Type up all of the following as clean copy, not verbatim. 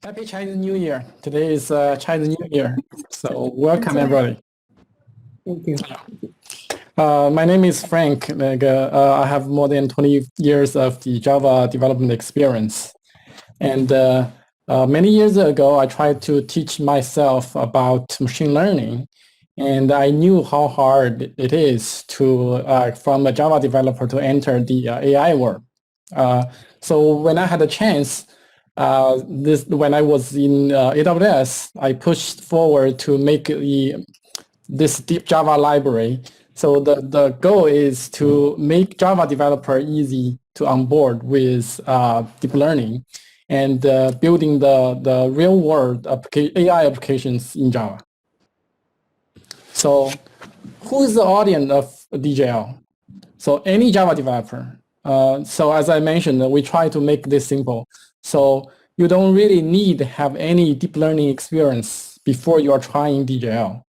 Happy Chinese New Year. Today is Chinese New Year. So welcome everybody. Thank you. My name is Frank. I have more than 20 years of the Java development experience. And many years ago, I tried to teach myself about machine learning. And I knew how hard it is to, from a Java developer to enter the AI world. So when I had a chance, when I was in AWS, I pushed forward to make this deep Java library. So the goal is to make Java developer easy to onboard with deep learning and building the real world AI applications in Java. So who is the audience of DJL? So any Java developer. So as I mentioned, we try to make this simple. So you don't really need to have any deep learning experience before you are trying DJL.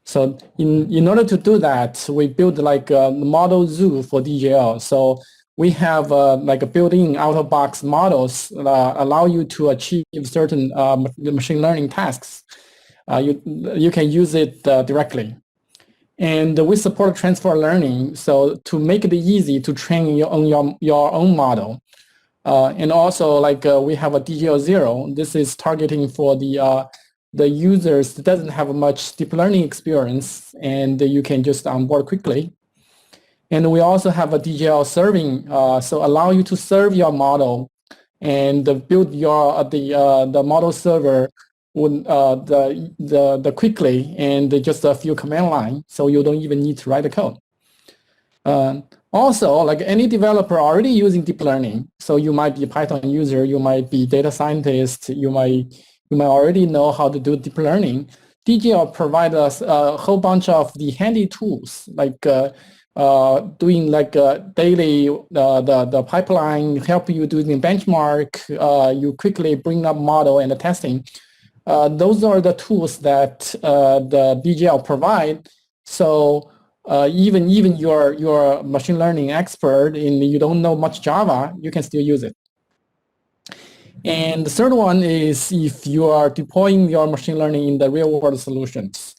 So in order to do that, we build like a model zoo for DJL. So we have like a built-in out-of-box models allow you to achieve certain machine learning tasks. You can use it directly. And we support transfer learning, so to make it easy to train your own model. And also, like we have a DGL0. This is targeting for the users that doesn't have much deep learning experience, and you can just onboard quickly. And we also have a DGL serving, so allow you to serve your model and build your the model server the quickly and just a few command lines, so you don't even need to write the code. Also, like any developer already using deep learning, so you might be a Python user, you might be data scientist, you might already know how to do deep learning. DGL provides us a whole bunch of the handy tools, like doing like daily the pipeline, help you doing benchmark, you quickly bring up model and the testing. Those are the tools that the DGL provide. So even you're a machine learning expert and you don't know much Java, you can still use it. And the third one is if you are deploying your machine learning in the real world solutions.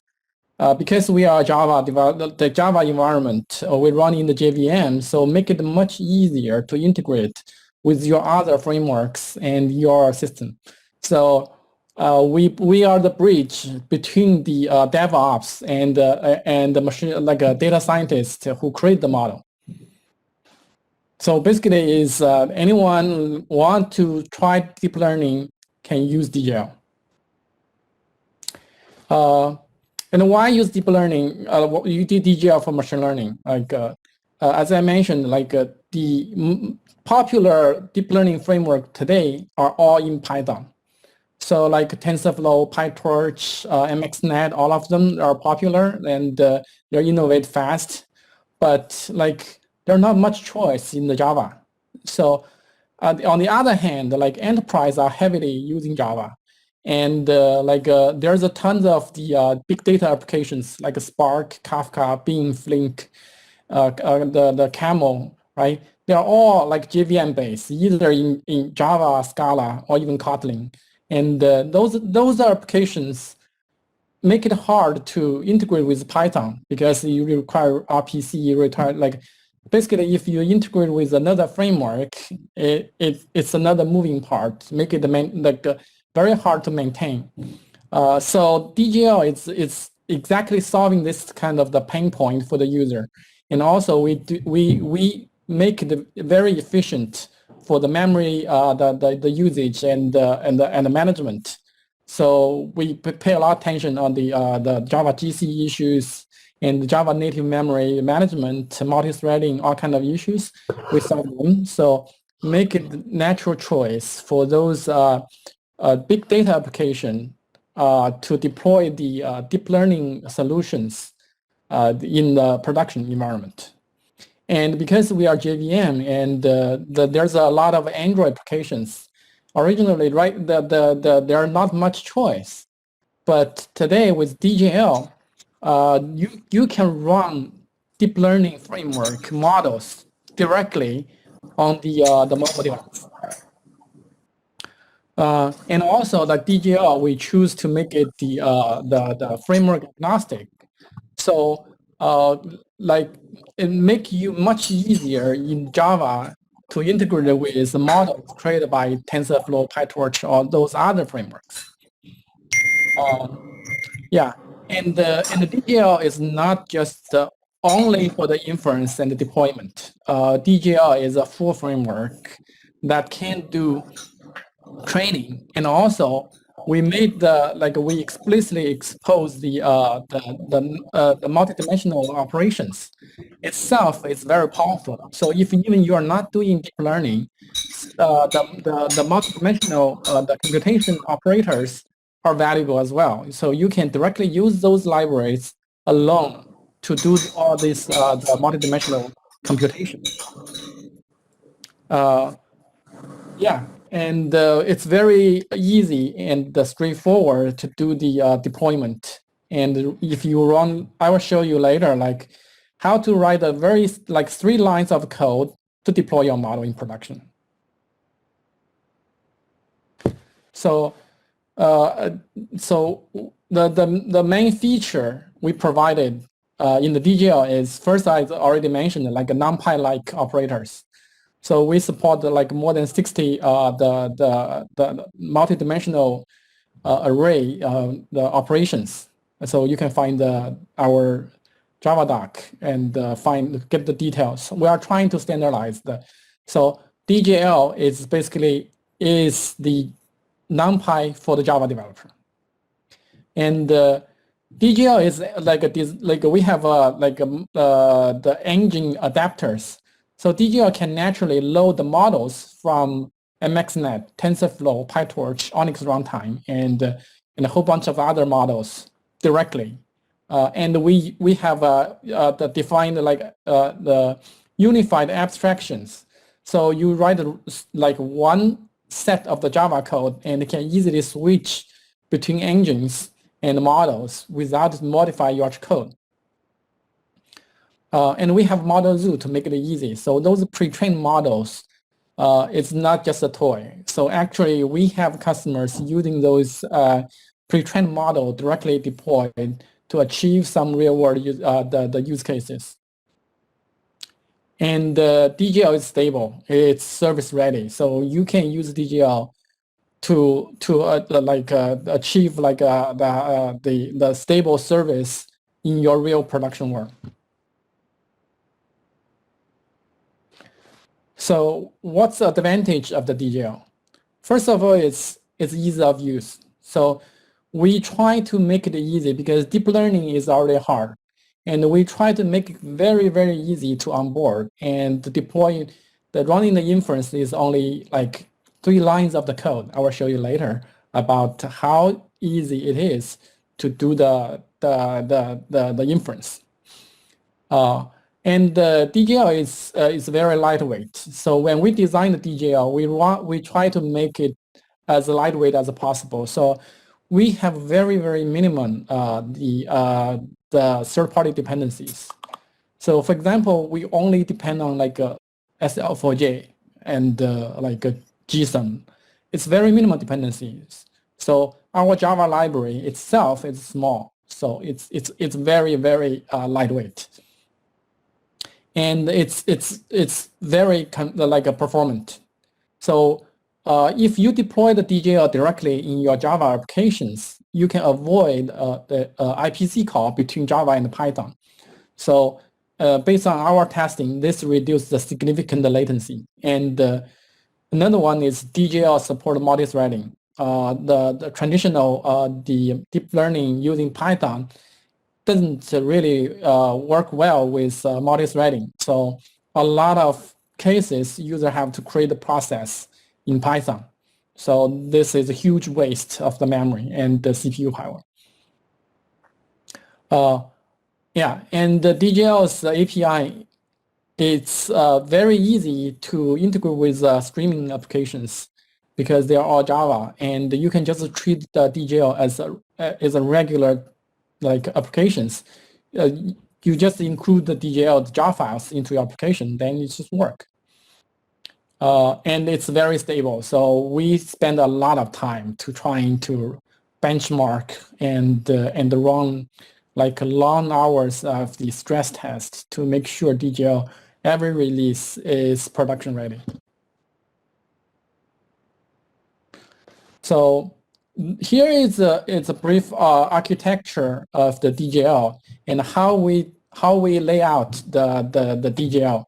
Because we are the Java environment, we run in the JVM, so make it much easier to integrate with your other frameworks and your system. So we are the bridge between the DevOps and the machine, like a data scientist who create the model. So basically, is anyone want to try deep learning can use DGL. And why use deep learning? You did DGL for machine learning. Like as I mentioned, like the popular deep learning framework today are all in Python. So like TensorFlow, PyTorch, MXNet, all of them are popular and they innovate fast, but like there's not much choice in the Java. So on the other hand, like enterprise are heavily using Java. And there's a tons of the big data applications like Spark, Kafka, Beam, Flink, the Camel, right? They're all like JVM based, either in Java, Scala, or even Kotlin. And those applications make it hard to integrate with Python because you require RPC, like basically if you integrate with another framework, it's another moving part, make it very hard to maintain. So DGL it's exactly solving this kind of the pain point for the user, and also we make it very efficient for the memory, the usage and the management. So we pay a lot of attention on the Java GC issues and the Java native memory management, multi-threading, all kind of issues. We solve them. So make it natural choice for those big data application to deploy the deep learning solutions in the production environment. And because we are JVM and there's a lot of Android applications, originally, right, there are not much choice. But today with DJL, you can run deep learning framework models directly on the mobile device. And also the DGL, we choose to make it the framework agnostic. So like it make you much easier in Java to integrate with the models created by TensorFlow, PyTorch, or those other frameworks. Yeah, and the DGL is not just only for the inference and the deployment. DGL is a full framework that can do training, and also we made we explicitly expose the multidimensional operations itself is very powerful. So if even you are not doing deep learning, the multidimensional the computation operators are valuable as well. So you can directly use those libraries alone to do all this the multidimensional computation. Yeah, and it's very easy and straightforward to do the deployment. And if you run, I will show you later, like how to write a very 3 lines of code to deploy your model in production. So, the main feature we provided in the DGL is first, I already mentioned, like a NumPy-like operators. So we support like more than 60 the multidimensional array the operations. So you can find our Java doc and get the details. We are trying to standardize the. So DGL is basically the NumPy for the Java developer, and DGL is we have the engine adapters. So DGL can naturally load the models from MXNet, TensorFlow, PyTorch, Onyx Runtime, and a whole bunch of other models directly. And we have the defined the unified abstractions. So you write one set of the Java code and can easily switch between engines and models without modifying your code. And we have Model Zoo to make it easy. So those pre-trained models, it's not just a toy. So actually, we have customers using those pre-trained model directly deployed to achieve some real-world the use cases. And DGL is stable. It's service ready. So you can use DGL to achieve the stable service in your real production world. So what's the advantage of the DGL? First of all, it's ease of use. So we try to make it easy because deep learning is already hard. And we try to make it very, very easy to onboard and deploy. Running the inference is only like 3 lines of the code. I will show you later about how easy it is to do the inference. And the DGL is very lightweight. So when we design the DGL, we try to make it as lightweight as possible. So we have very, very minimum the third-party dependencies. So for example, we only depend on SL4J and JSON. It's very minimal dependencies. So our Java library itself is small. So it's very, very lightweight. And it's very performant. So if you deploy the DGL directly in your Java applications, you can avoid the IPC call between Java and Python. So based on our testing, this reduces the significant latency. And another one is DGL support multi-threading. The traditional the deep learning using Python doesn't really work well with multi-threading. So a lot of cases, users have to create a process in Python. So this is a huge waste of the memory and the CPU power. Yeah, and the DGL's API, it's very easy to integrate with streaming applications because they are all Java, and you can just treat the DGL as a regular applications. You just include the DGL, the Java files into your application, then it just work. and it's very stable. So we spend a lot of time to trying to benchmark and run like long hours of the stress test to make sure DGL every release is production ready. So here is a brief architecture of the DGL and how we lay out the DGL.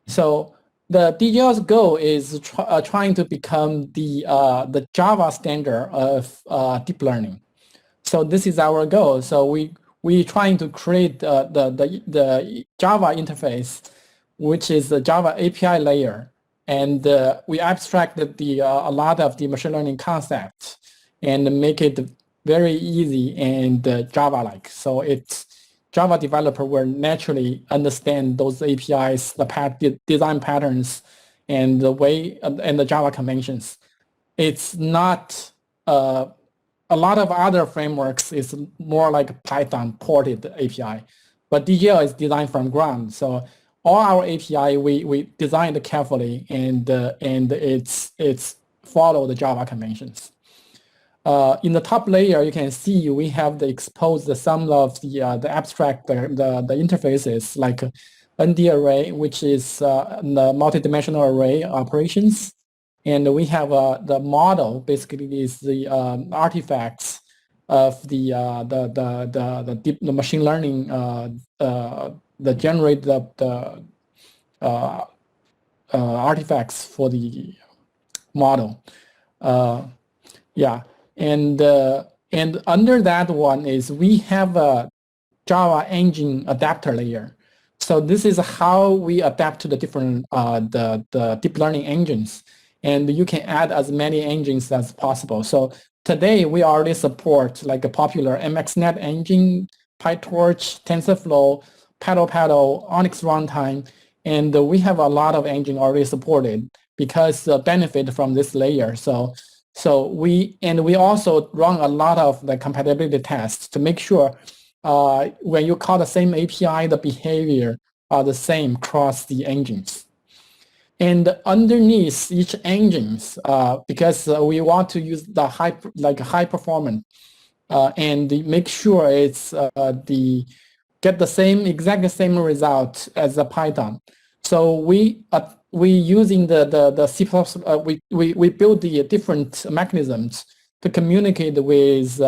So the DGL's goal is trying to become the Java standard of deep learning. So this is our goal. So we trying to create the Java interface, which is the Java API layer, and we abstracted a lot of the machine learning concepts and make it very easy and Java-like. So it's Java developer will naturally understand those APIs, the design patterns, and the way and the Java conventions. It's not a lot of other frameworks is more like Python ported API, but DGL is designed from ground. So all our API we designed carefully and it's follow the Java conventions. In the top layer, you can see we have exposed some of the abstract the interfaces like ND array, which is the multidimensional array operations. And we have the model basically is the artifacts of the machine learning the generate the artifacts for the model. Yeah, and under that one is we have a Java engine adapter layer. So this is how we adapt to the different the deep learning engines. And you can add as many engines as possible. So today we already support like a popular MXNet engine, PyTorch, TensorFlow, Paddle, Onyx Runtime, and we have a lot of engine already supported because benefit from this layer. So we also run a lot of the compatibility tests to make sure when you call the same API, the behavior are the same across the engines. And underneath each engines, because we want to use the high performance and make sure it's get the exact same result as the Python. So we using the C++, we build the different mechanisms to communicate with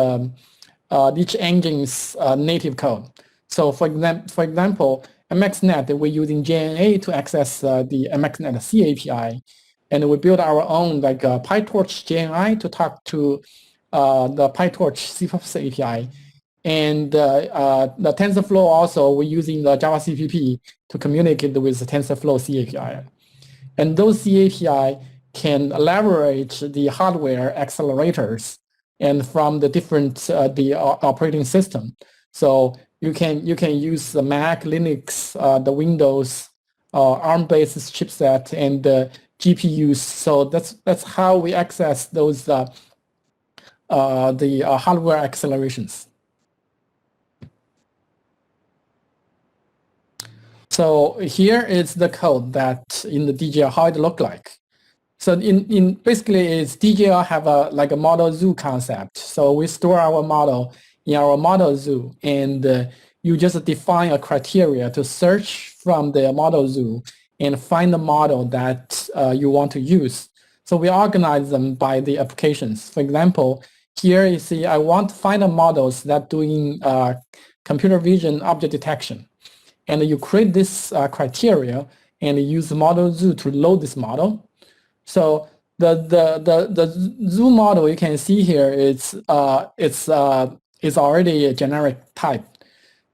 each engine's native code. So for example, MXNet, we're using JNA to access the MXNet C API, and we build our own like PyTorch JNI to talk to the PyTorch C++ API. And the TensorFlow also, we're using the Java CPP to communicate with the TensorFlow C API. And those C API can leverage the hardware accelerators and from the different the operating system. So you can use the Mac, Linux, the Windows, ARM-based chipset, and GPUs. So that's how we access those the hardware accelerations. So here is the code that in the DGL how it look like. So in basically it's DGL have like a model zoo concept. So we store our model in our model zoo, and you just define a criteria to search from the model zoo and find the model that you want to use. So we organize them by the applications. For example, here you see I want to find the models that doing computer vision object detection. And you create this criteria and use the model zoo to load this model. So the zoo model you can see here is already a generic type.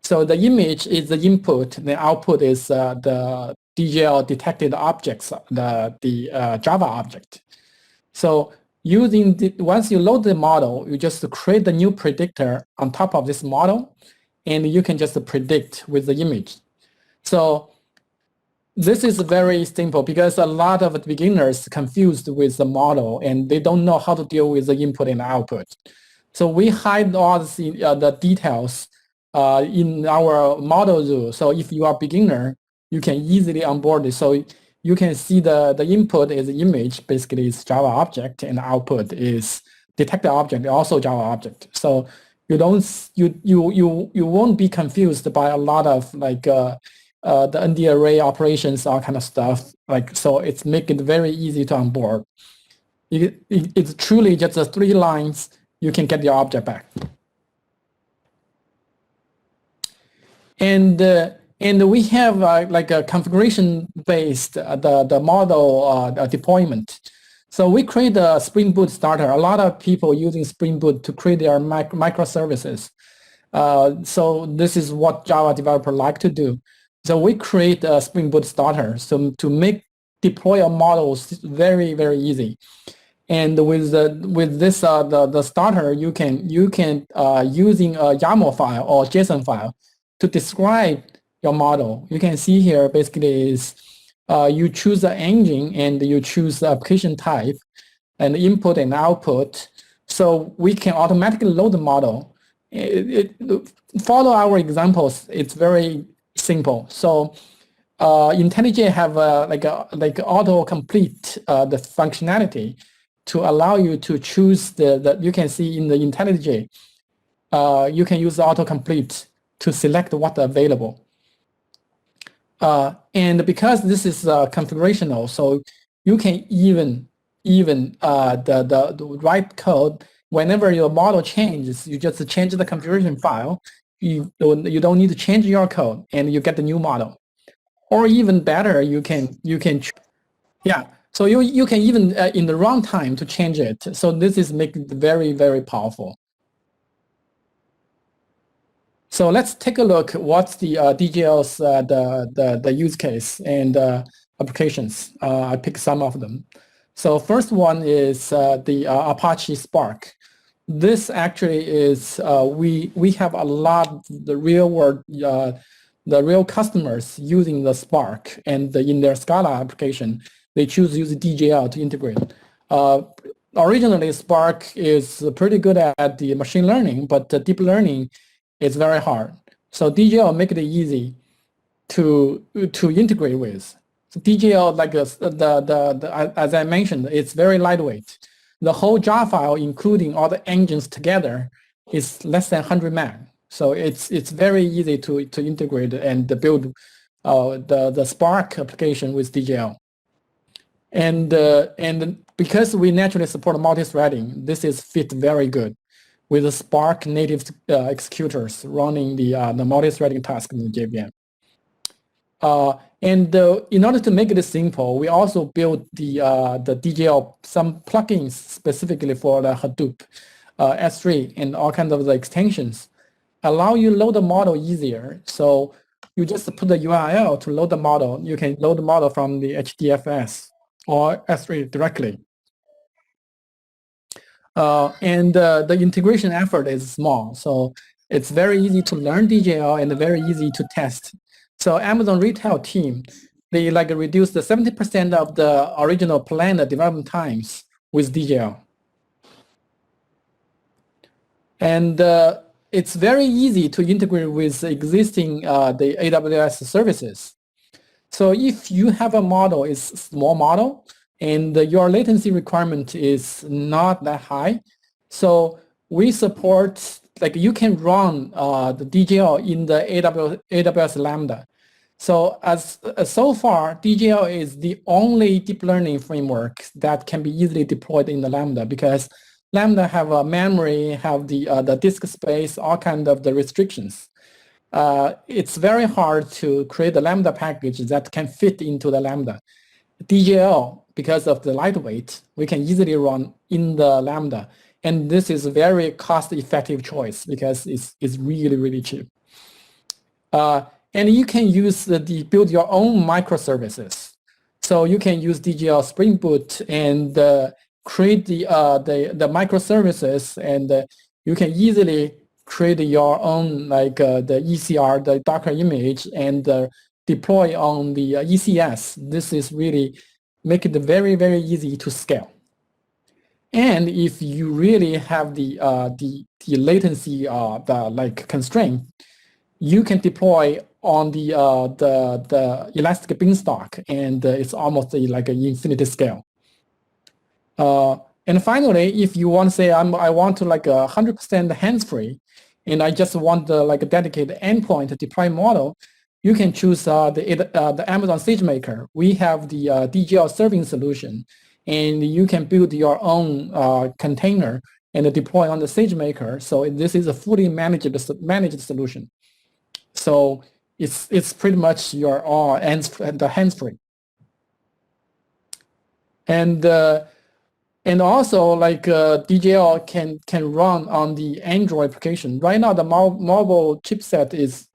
So the image is the input, the output is the DGL detected objects, the Java object. So once you load the model, you just create the new predictor on top of this model, and you can just predict with the image. So this is very simple because a lot of beginners confused with the model and they don't know how to deal with the input and output. So we hide all the details in our model zoo. So if you are a beginner, you can easily onboard it. So you can see the input is image, basically is Java object, and the output is detected object, also Java object. So you won't be confused by a lot of like the ND array operations, all kind of stuff. Like, so it's make it very easy to onboard. It's truly just the 3 lines, you can get your object back. And we have like a configuration based the model deployment. So we create a Spring Boot starter. A lot of people using Spring Boot to create their microservices. So this is what Java developer like to do. So we create a Spring Boot starter so to make deploy a models very, very easy. And with this the starter, you can using a YAML file or JSON file to describe your model. You can see here basically is you choose the engine and you choose the application type and input and output. So we can automatically load the model. Follow our examples. It's very simple. So IntelliJ have like autocomplete the functionality to allow you to choose the you can see in the IntelliJ, you can use the autocomplete to select what's available. And because this is configurational, so you can even the write code whenever your model changes, you just change the configuration file. You don't need to change your code, and you get the new model. Or even better, you can yeah. So you can even in the runtime to change it. So this is make it very, very powerful. So let's take a look what's the DGL's the use case and applications. I picked some of them. So first one is the Apache Spark. This actually is we have a lot the real world the real customers using the Spark, and in their Scala application they choose to use DGL to integrate. Originally, Spark is pretty good at the machine learning, but the deep learning is very hard. So DGL make it easy to integrate with. So DGL, like as I mentioned, it's very lightweight. The whole jar file, including all the engines together, is less than 100 meg. So it's very easy to integrate and build the Spark application with DGL. And because we naturally support multi-threading, this is fit very good with the Spark native executors running the multi-threading task in the JVM. In order to make it simple, we also built the DGL, some plugins specifically for the Hadoop, S3, and all kinds of the extensions, allow you load the model easier. So you just put the URL to load the model. You can load the model from the HDFS or S3 directly. The integration effort is small, so it's very easy to learn DGL and very easy to test. So Amazon retail team, they like reduced the 70% of the original planned development times with DGL. And it's very easy to integrate with existing the AWS services. So if you have a model, it's a small model, and your latency requirement is not that high, so we support, like you can run the DGL in the AWS Lambda. So so far, DGL is the only deep learning framework that can be easily deployed in the Lambda, because Lambda have a memory, have the disk space, all kind of the restrictions. It's very hard to create a Lambda package that can fit into the Lambda. DGL, because of the lightweight, we can easily run in the Lambda. And this is a very cost-effective choice because it's really, really cheap. And you can use build your own microservices. So you can use DGL Spring Boot and create the microservices, and you can easily create your own like the ECR, the Docker image, and deploy on the ECS. This is really make it very, very easy to scale. And if you really have the latency like constraint, you can deploy on the elastic beanstalk, and it's almost like an infinity scale. And finally, if you want to say I want to like 100% hands-free, and I just want like a dedicated endpoint deploy model, you can choose the Amazon SageMaker. We have the DGL serving solution, and you can build your own container and deploy on the SageMaker. So this is a fully managed solution. So it's pretty much your hands-free. And also, like DJL can run on the Android application. Right now, the mobile chipset is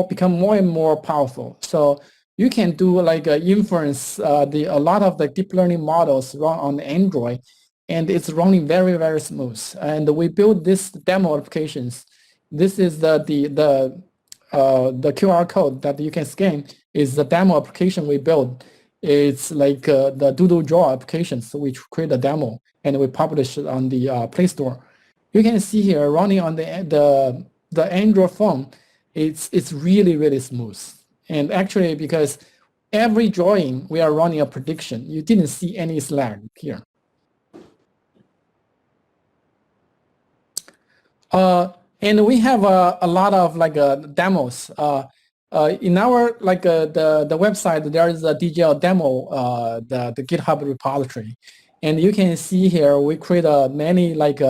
become more and more powerful. So you can do like inference. A lot of the deep learning models run on Android, and it's running very, very smooth. And we built this demo applications. This is the QR code that you can scan is the demo application we built. It's like the doodle draw applications, which create a demo, and we publish it on the Play Store. You can see here running on the Android phone, it's really, really smooth. And actually, because every drawing we are running a prediction, you didn't see any lag here. And we have a lot of like demos. In our like the website, there is a DGL demo, the GitHub repository, and you can see here we create many like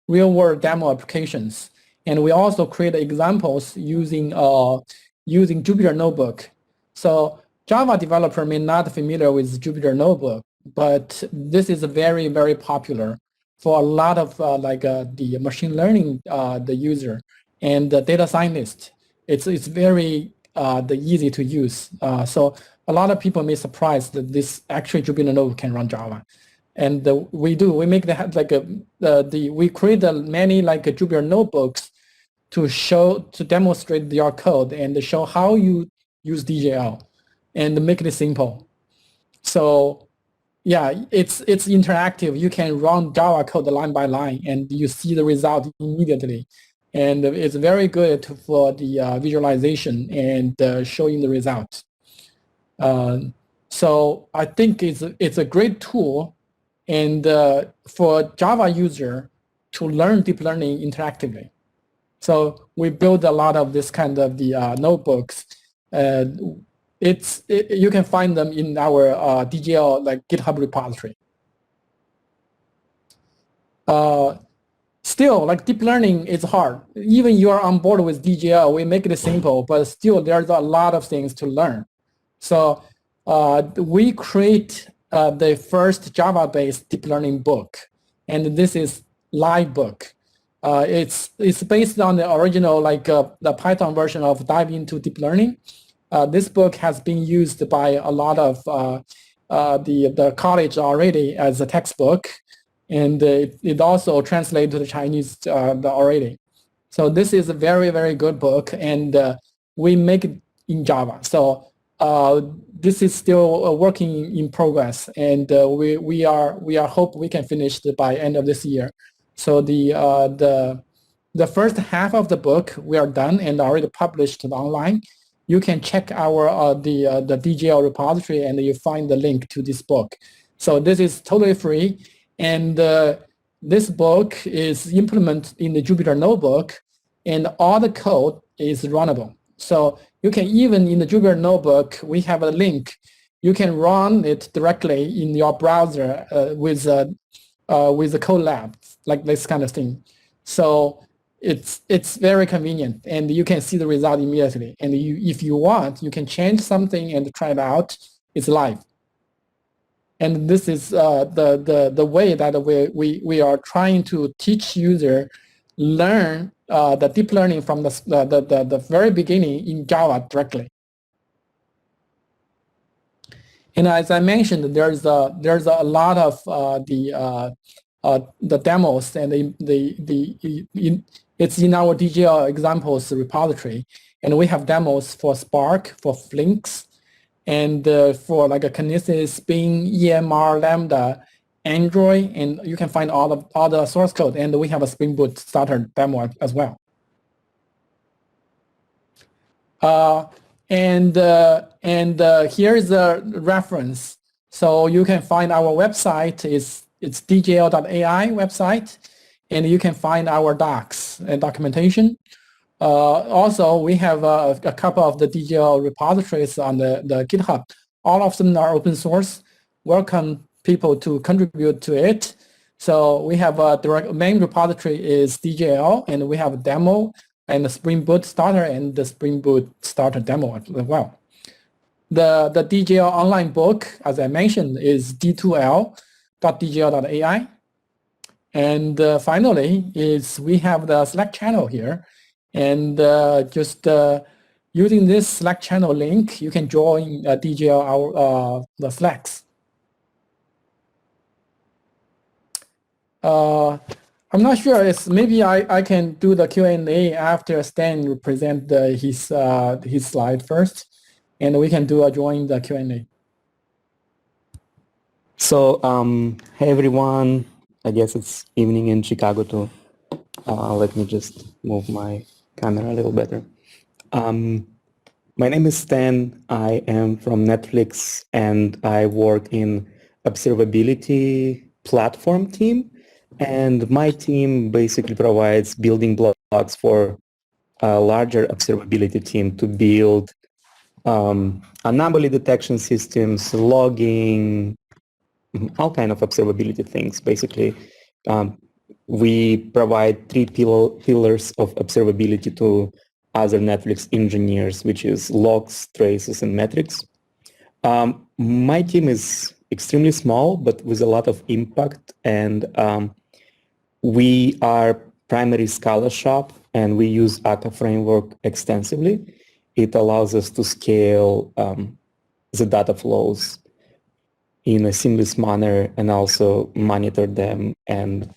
real world demo applications, and we also create examples using Jupyter Notebook. So Java developer may not familiar with Jupyter Notebook, but this is very, very popular for a lot of the machine learning the user and the data scientist. It's very easy to use. So a lot of people may surprise that this actually Jupyter Notebook can run Java. And we make that like we create many like Jupyter notebooks to demonstrate your code and show how you use DJL and make it simple. So yeah, it's interactive. You can run Java code line by line, and you see the result immediately. And it's very good for the visualization and showing the result. So I think it's a great tool, and for Java user to learn deep learning interactively. So we build a lot of this kind of the notebooks. You can find them in our DGL like GitHub repository. Still, like deep learning is hard. Even you are on board with DGL, we make it simple, but still there's a lot of things to learn. So we create the first Java-based deep learning book, and this is live book. It's based on the original like the Python version of Dive into Deep Learning. This book has been used by a lot of the college already as a textbook, and it also translated to the Chinese already. So this is a very, very good book, and we make it in Java. So this is still working in progress, and we hope we can finish it by end of this year. So the first half of the book we are done and already published online. You can check our the DGL repository, and you find the link to this book. So this is totally free, and this book is implemented in the Jupyter Notebook, and all the code is runnable. So you can even in the Jupyter Notebook, we have a link. You can run it directly in your browser with the code lab, like this kind of thing. So it's very convenient, and you can see the result immediately. And if you want, you can change something and try it out. It's live. And this is the way that we are trying to teach user learn the deep learning from the very beginning in Java directly. And as I mentioned, there's a lot of the demos, and it's in our DGL examples repository, and we have demos for Spark, for Flinks, and for like a Kinesis, Bing, EMR, Lambda, Android, and you can find all the source code. And we have a Spring Boot starter demo as well. And here is the reference. So you can find our website. It's djl.ai website, and you can find our docs and documentation. Also, we have a couple of the DJL repositories on the GitHub. All of them are open source. Welcome people to contribute to it. So we have a direct main repository is DJL, and we have a demo and the Spring Boot starter and the Spring Boot starter demo as well. The DJL online book, as I mentioned, is d2l.djl.ai. And finally, is we have the Slack channel here. And just using this Slack channel link, you can join DJL the Slacks. I'm not sure. It's maybe I can do the Q&A after Stan present his slide first, and we can do join the Q&A. So hey everyone, I guess it's evening in Chicago too. Let me just move my camera a little better. My name is Stan. I am from Netflix and I work in observability platform team. And my team basically provides building blocks for a larger observability team to build anomaly detection systems, logging, all kind of observability things. Basically, we provide three pillars of observability to other Netflix engineers, which is logs, traces, and metrics. My team is extremely small, but with a lot of impact, and we are primary Scala shop, and we use Akka framework extensively. It allows us to scale the data flows in a seamless manner and also monitor them and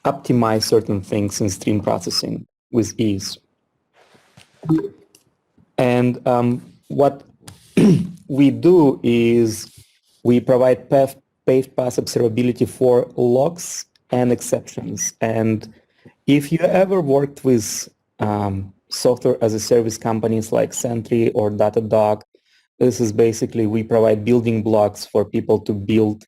optimize certain things in stream processing with ease. And what we do is we provide paved path observability for logs and exceptions. And if you ever worked with software as a service companies like Sentry or Datadog, this is basically we provide building blocks for people to build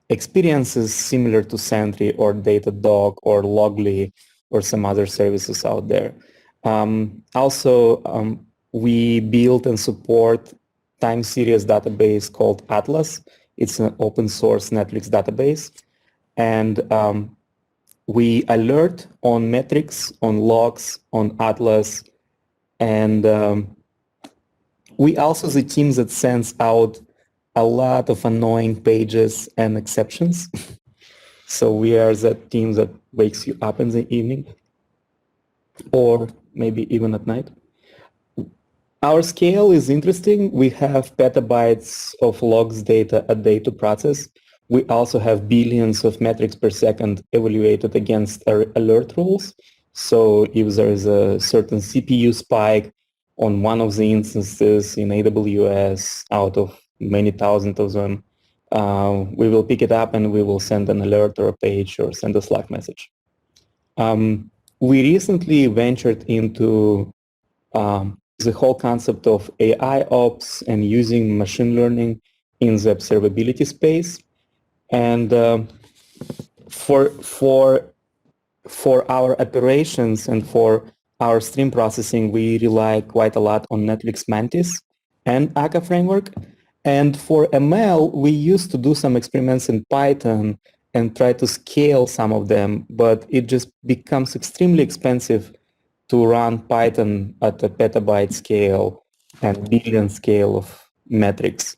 experiences similar to Sentry or Datadog or Logly or some other services out there. We build and support time series database called Atlas. It's an open source Netflix database. And we alert on metrics, on logs, on Atlas. And we also the team that sends out a lot of annoying pages and exceptions. So we are the team that wakes you up in the evening or maybe even at night. Our scale is interesting. We have petabytes of logs data a day to process. We also have billions of metrics per second evaluated against our alert rules. So if there is a certain CPU spike on one of the instances in AWS out of many thousands of them, we will pick it up and we will send an alert or a page or send a Slack message. We recently ventured into the whole concept of AI ops and using machine learning in the observability space. And for our operations and for our stream processing, we rely quite a lot on Netflix Mantis and Akka framework. And for ML, we used to do some experiments in Python and try to scale some of them, but it just becomes extremely expensive to run Python at a petabyte scale and billion scale of metrics.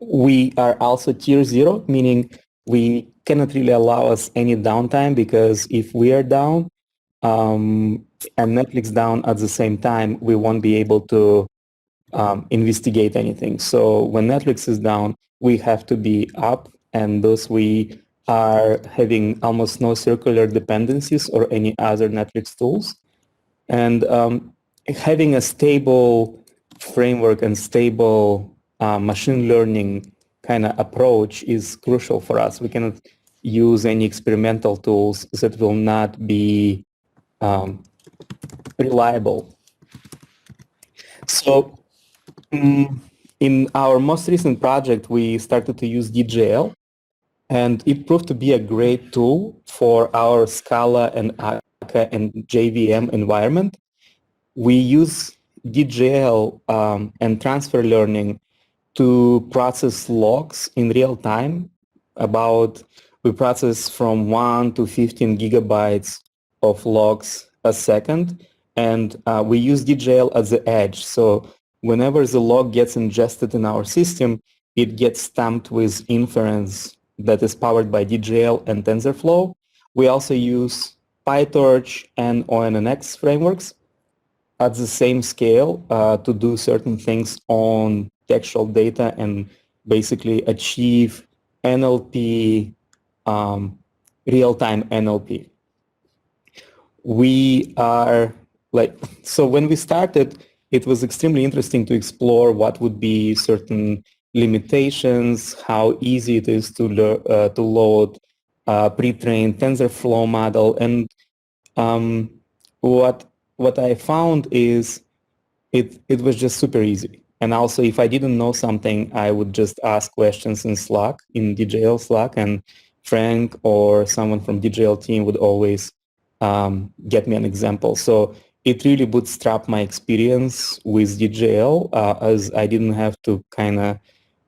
We are also tier 0, meaning we cannot really allow us any downtime, because if we are down and Netflix down at the same time, we won't be able to investigate anything. So when Netflix is down, we have to be up, and thus we are having almost no circular dependencies or any other Netflix tools. And having a stable framework and stable machine learning kind of approach is crucial for us. We cannot use any experimental tools that will not be reliable. So in our most recent project, we started to use DJL, and it proved to be a great tool for our Scala and Akka and JVM environment. We use DJL and transfer learning to process logs in real time. We process from 1 to 15 gigabytes of logs a second, and we use DJL as the edge. So whenever the log gets ingested in our system, it gets stamped with inference that is powered by DJL and TensorFlow. We also use PyTorch and ONNX frameworks at the same scale to do certain things on textual data and basically achieve NLP, real-time NLP. So when we started, it was extremely interesting to explore what would be certain limitations, how easy it is to load pre-trained TensorFlow model, and what I found is it was just super easy. And also, if I didn't know something, I would just ask questions in Slack, in DJL Slack, and Frank or someone from DJL team would always get me an example. So it really bootstrapped my experience with DJL, as I didn't have to kind of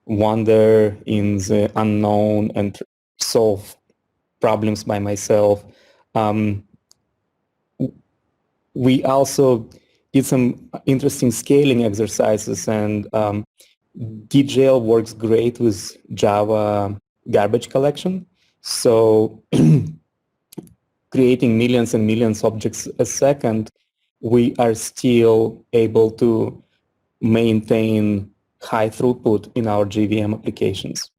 wander in the unknown and solve problems by myself. We also did some interesting scaling exercises, and DJL works great with Java garbage collection. So creating millions and millions of objects a second, we are still able to maintain high throughput in our JVM applications.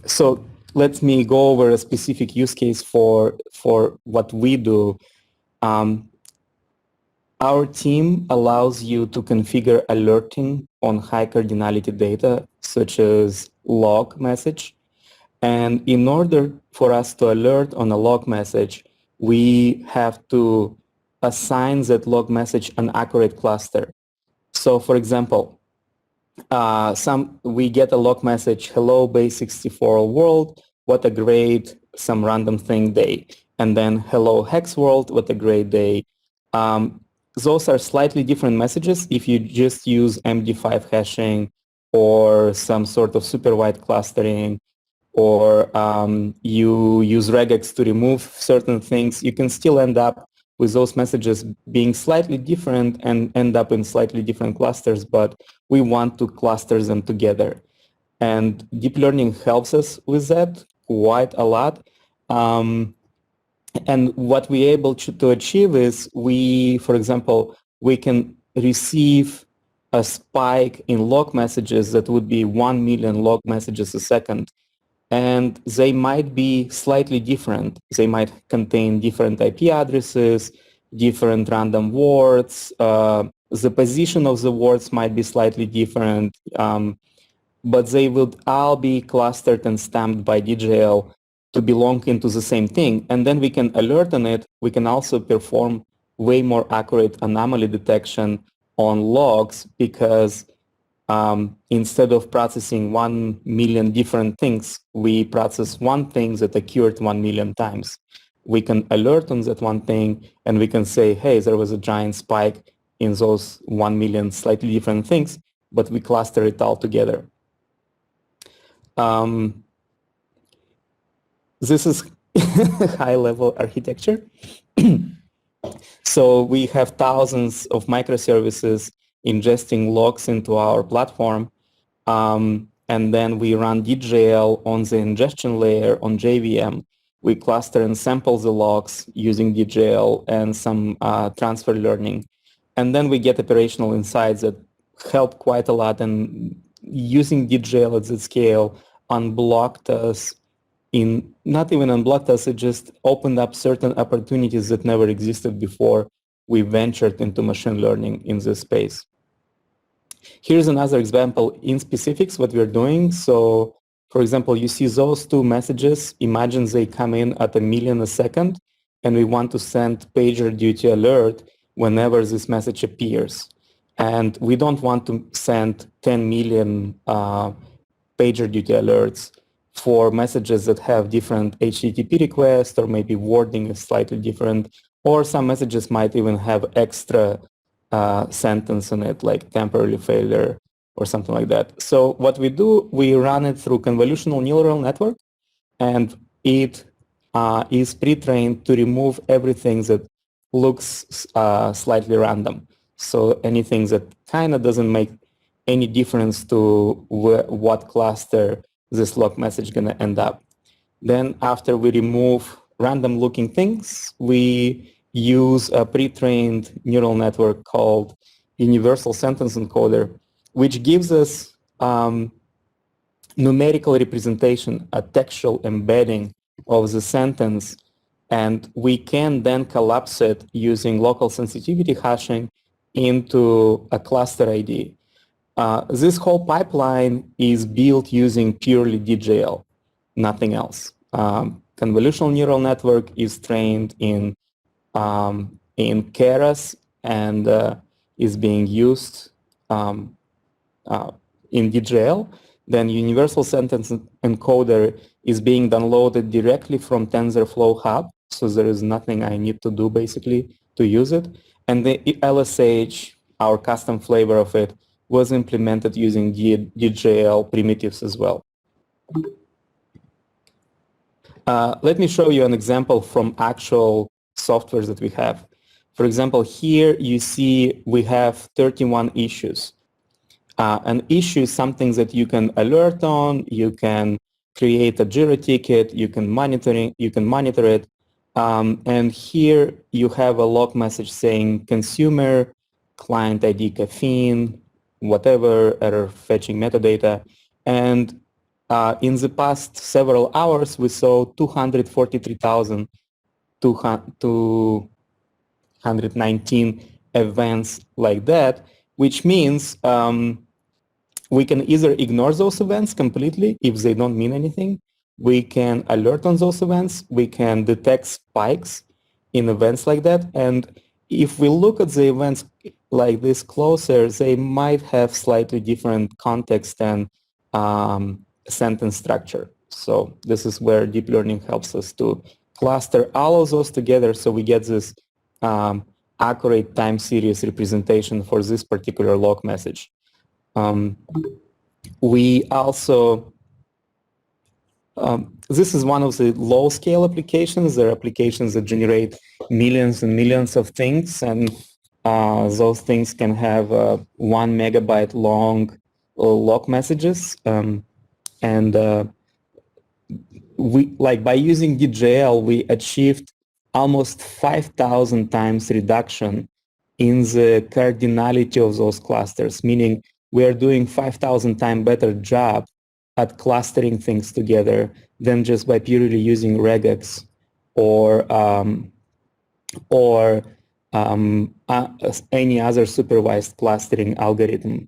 So let me go over a specific use case for what we do. Our team allows you to configure alerting on high cardinality data, such as log message. And in order for us to alert on a log message, we have to assign that log message an accurate cluster. So for example, we get a log message, hello base64 world, what a great some random thing day. And then hello hex world, what a great day. Those are slightly different messages if you just use MD5 hashing or some sort of super wide clustering, or you use regex to remove certain things. You can still end up with those messages being slightly different and end up in slightly different clusters, but we want to cluster them together. And deep learning helps us with that quite a lot. And what we're able to achieve is for example, we can receive a spike in log messages that would be 1 million log messages a second. And they might be slightly different. They might contain different IP addresses, different random words. The position of the words might be slightly different, but they would all be clustered and stamped by DJL to belong into the same thing. And then we can alert on it. We can also perform way more accurate anomaly detection on logs, because instead of processing 1 million different things, we process one thing that occurred 1 million times. We can alert on that one thing, and we can say, hey, there was a giant spike in those 1 million slightly different things, but we cluster it all together. This is high-level architecture. So we have thousands of microservices ingesting logs into our platform, and then we run DJL on the ingestion layer on JVM. We cluster and sample the logs using DJL and some transfer learning. And then we get operational insights that help quite a lot, and using DJL at that scale unblocked us not even unblocked us, it just opened up certain opportunities that never existed before we ventured into machine learning in this space. Here's another example in specifics what we're doing. So For example, you see those two messages. Imagine they come in at 1 million a second, and we want to send PagerDuty alert whenever this message appears. And we don't want to send 10 million PagerDuty alerts for messages that have different HTTP requests, or maybe wording is slightly different, or some messages might even have extra sentence in it, like temporary failure or something like that. So what we do, we run it through convolutional neural network, and it is pre-trained to remove everything that looks slightly random. So anything that kind of doesn't make any difference to what cluster this log message is going to end up. Then after we remove random looking things, we use a pre-trained neural network called Universal Sentence Encoder, which gives us numerical representation, a textual embedding of the sentence, and we can then collapse it using local sensitivity hashing into a cluster ID. This whole pipeline is built using purely DJL, nothing else. Convolutional neural network is trained in Keras and is being used in DJL. Then Universal Sentence Encoder is being downloaded directly from TensorFlow Hub, so there is nothing I need to do basically to use it. And the LSH, our custom flavor of it, was implemented using DJL primitives as well. Let me show you an example from actual softwares that we have. For example, here you see we have 31 issues. An issue is something that you can alert on, you can create a Jira ticket, you can monitor it. And here you have a log message saying consumer, client ID caffeine, whatever, error fetching metadata. And in the past several hours, we saw 243,219 events like that, which means we can either ignore those events completely if they don't mean anything. We can alert on those events. We can detect spikes in events like that. And if we look at the events like this closer, they might have slightly different context and sentence structure. So this is where deep learning helps us to cluster all of those together so we get this accurate time series representation for this particular log message. We also, this is one of the low-scale applications. There are applications that generate millions and millions of things, and those things can have 1 megabyte long log messages. We, like, by using DJL, we achieved almost 5,000 times reduction in the cardinality of those clusters, meaning we are doing 5,000 times better job at clustering things together than just by purely using regex or any other supervised clustering algorithm.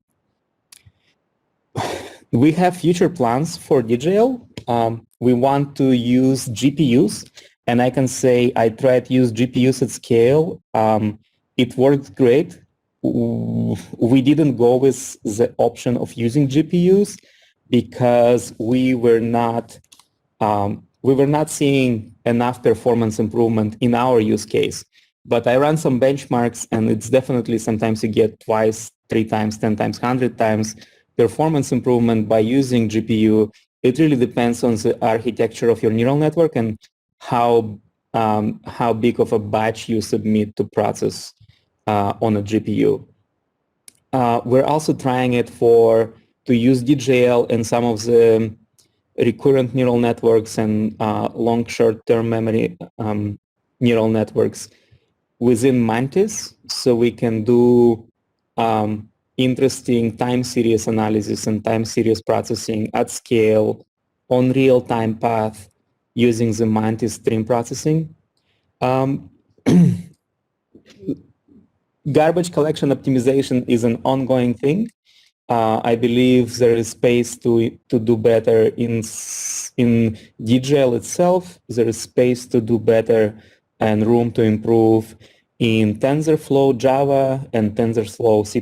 We have future plans for DJL. We want to use GPUs, and I can say I tried to use GPUs at scale. It worked great. We didn't go with the option of using GPUs because we were not seeing enough performance improvement in our use case. But I ran some benchmarks, and it's definitely sometimes you get twice, 3 times, 10 times, 100 times performance improvement by using GPU. It really depends on the architecture of your neural network and how big of a batch you submit to process on a GPU. We're also trying it to use DJL in some of the recurrent neural networks and long short-term memory neural networks within Mantis, so we can do interesting time series analysis and time series processing at scale on real-time path using the Mantis stream processing. Garbage collection optimization is an ongoing thing. I believe there is space to do better in DGL itself. There is space to do better and room to improve in TensorFlow Java and TensorFlow C++,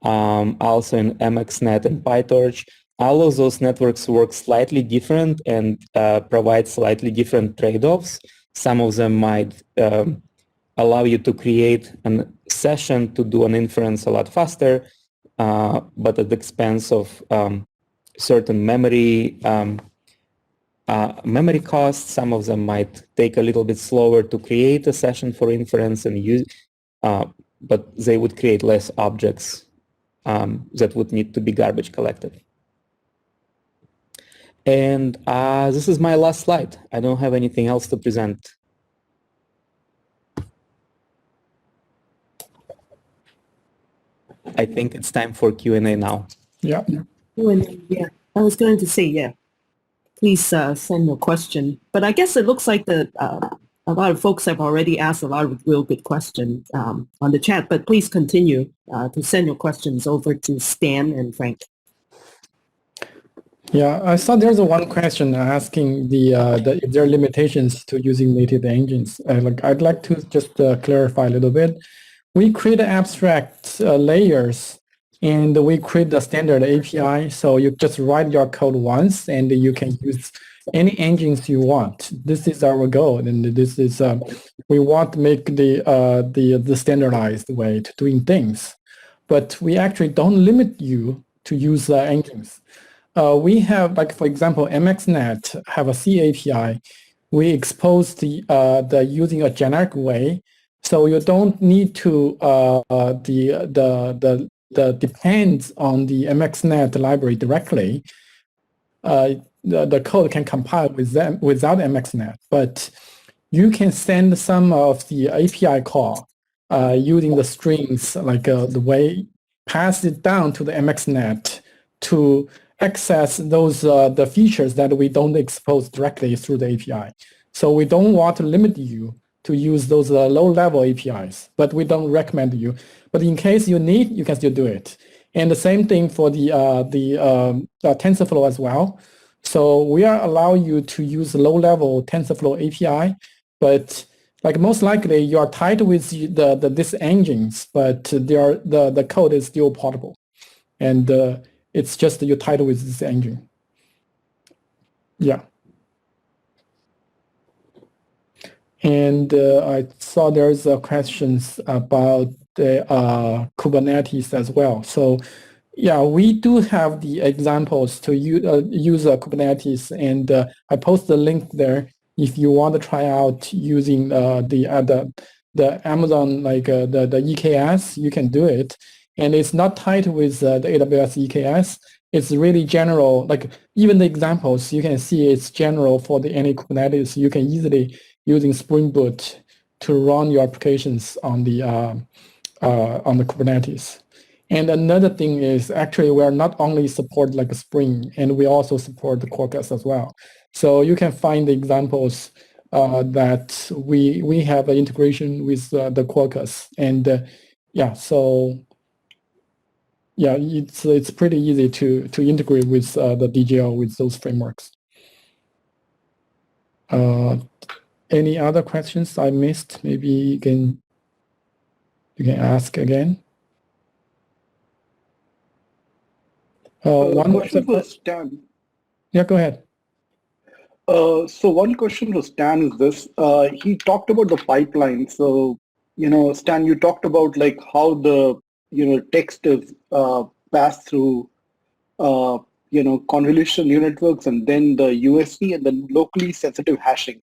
also in MXNet and PyTorch. All of those networks work slightly different and provide slightly different trade-offs. Some of them might allow you to create a session to do an inference a lot faster, but at the expense of certain memory costs. Some of them might take a little bit slower to create a session for inference and use, but they would create less objects that would need to be garbage collected. And this is my last slide. I don't have anything else to present. I think it's time for Q&A now. Yeah. Yeah, I was going to say, yeah, please send your question. But I guess it looks like that a lot of folks have already asked a lot of real good questions on the chat, but please continue to send your questions over to Stan and Frank. Yeah, I saw there's one question asking if there are limitations to using native engines. I'd like to just clarify a little bit. We create abstract layers and we create the standard API. So you just write your code once and you can use any engines you want. This is our goal, and this is we want to make the standardized way to doing things, but we actually don't limit you to use engines. We have, like, for example, MXNet have a C API. We expose the using a generic way, so you don't need to depends on the MXNet library directly. The code can compile with them without MXNet, but you can send some of the API call using the strings, like the way pass it down to the MXNet to access those the features that we don't expose directly through the API. So we don't want to limit you to use those low-level APIs, but we don't recommend you. But in case you need, you can still do it. And the same thing for the TensorFlow as well. So we are allowing you to use low-level TensorFlow API, but like most likely you are tied with these engines, but the code is still portable, and it's just you're tied with this engine. Yeah. And I saw there's questions about the Kubernetes as well. So yeah, we do have the examples to use Kubernetes, and I post the link there if you want to try out using the Amazon, like the EKS, you can do it. And it's not tied with the AWS EKS. It's really general, like even the examples, you can see it's general for any Kubernetes. You can easily using Spring Boot to run your applications on the Kubernetes. And another thing is actually we are not only support like Spring, and we also support the Quarkus as well. So you can find the examples that we have an integration with the Quarkus, and yeah, so yeah, it's pretty easy to integrate with the DGL with those frameworks. Any other questions I missed? Maybe you can ask again. One question for Stan. Yeah, go ahead. So one question for Stan is this. He talked about the pipeline. So, Stan, you talked about like how the, text is passed through, convolutional neural networks and then the USV and then locally sensitive hashing.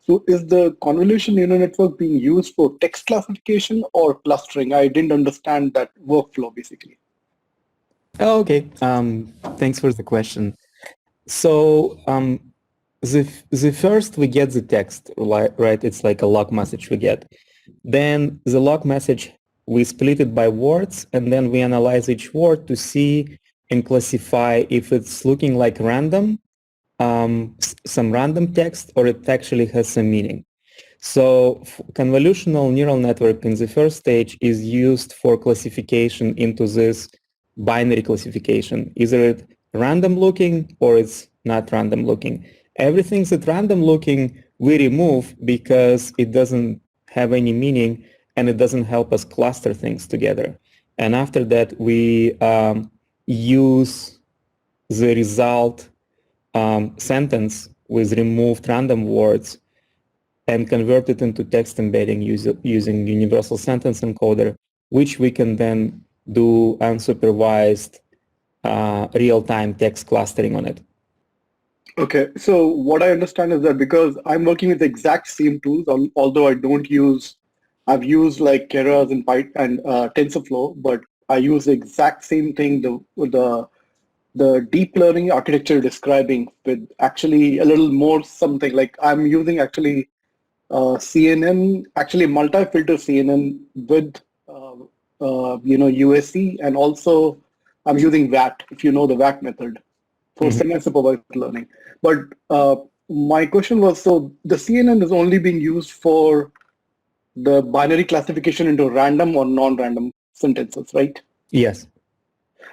So is the convolutional neural network being used for text classification or clustering? I didn't understand that workflow basically. Oh, okay. Thanks for the question. So the first we get the text, right? It's like a log message we get. Then the log message, we split it by words, and then we analyze each word to see and classify if it's looking like random, some random text, or it actually has some meaning. So convolutional neural network in the first stage is used for classification into this binary classification. Either it's random looking or it's not random looking. Everything that's random looking we remove because it doesn't have any meaning and it doesn't help us cluster things together. And after that, we use the result sentence with removed random words and convert it into text embedding using universal sentence encoder, which we can then do unsupervised real-time text clustering on it. Okay, so what I understand is that because I'm working with the exact same tools, although I've used like Keras and Python and TensorFlow, but I use the exact same thing, the deep learning architecture describing with actually a little more something like I'm using actually CNN, actually multi-filter CNN with USC, and also I'm using VAT, if you know the VAT method for semi-supervised learning. But my question was, so the CNN is only being used for the binary classification into random or non-random sentences, right? Yes.